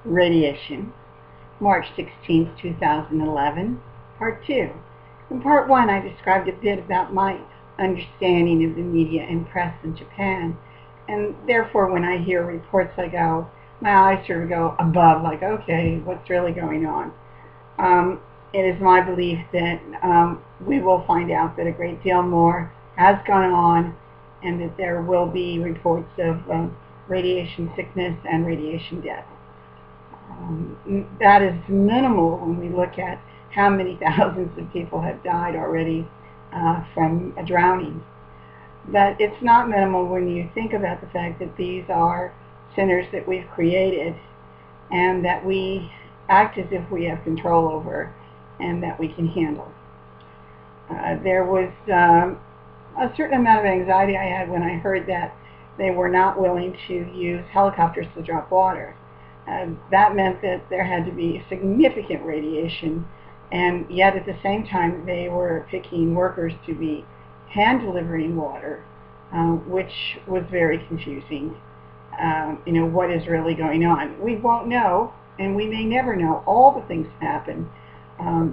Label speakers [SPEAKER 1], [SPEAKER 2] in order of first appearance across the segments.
[SPEAKER 1] Radiation, March 16, 2011, Part 2. In Part 1, I described a bit about my understanding of the media and press in Japan, and therefore when I hear reports my eyes sort of go above, like, okay, what's really going on? It is my belief that we will find out that a great deal more has gone on, and that there will be reports of radiation sickness and radiation death. That is minimal when we look at how many thousands of people have died already from a drowning. But it's not minimal when you think about the fact that these are centers that we've created and that we act as if we have control over and that we can handle. There was a certain amount of anxiety I had when I heard that they were not willing to use helicopters to drop water. That meant that there had to be significant radiation, and yet at the same time they were picking workers to be hand delivering water, which was very confusing. What is really going on? We won't know, and we may never know all the things that happen,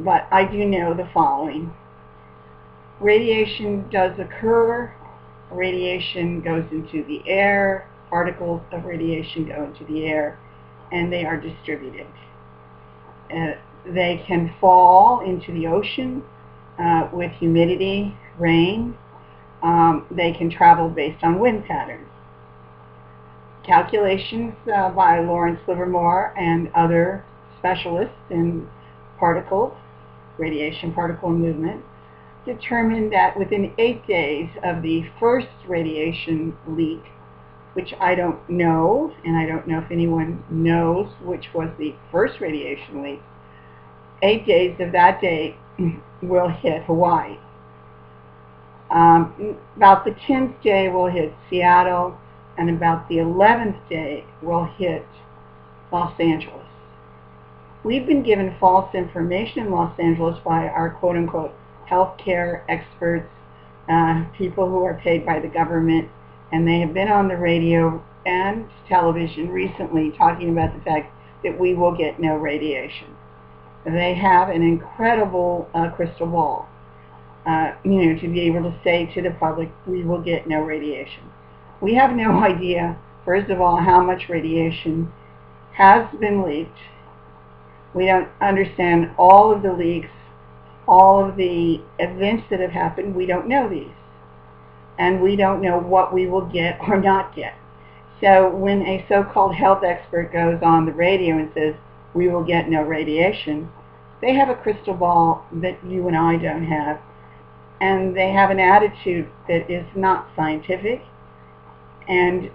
[SPEAKER 1] but I do know the following. Radiation does occur. Radiation goes into the air. Particles of radiation go into the air, and they are distributed. They can fall into the ocean with humidity, rain. They can travel based on wind patterns. Calculations by Lawrence Livermore and other specialists in particles, radiation particle movement, determined that within 8 days of the first radiation leak, which I don't know, and I don't know if anyone knows which was the first radiation leak, 8 days of that day will hit Hawaii. About the 10th day will hit Seattle, and about the 11th day will hit Los Angeles. We've been given false information in Los Angeles by our quote-unquote healthcare experts, people who are paid by the government, and they have been on the radio and television recently talking about the fact that we will get no radiation. They have an incredible crystal ball, to be able to say to the public, we will get no radiation. We have no idea, first of all, how much radiation has been leaked. We don't understand all of the leaks, all of the events that have happened. We don't know these. And we don't know what we will get or not get. So when a so-called health expert goes on the radio and says, we will get no radiation, they have a crystal ball that you and I don't have. And they have an attitude that is not scientific. And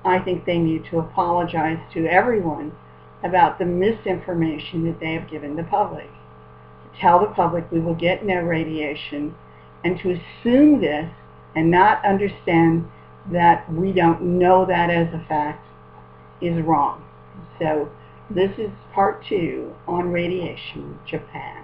[SPEAKER 1] I think they need to apologize to everyone about the misinformation that they have given the public. To tell the public we will get no radiation, and to assume this and not understand that we don't know that as a fact is wrong. So this is part 2 on radiation, Japan.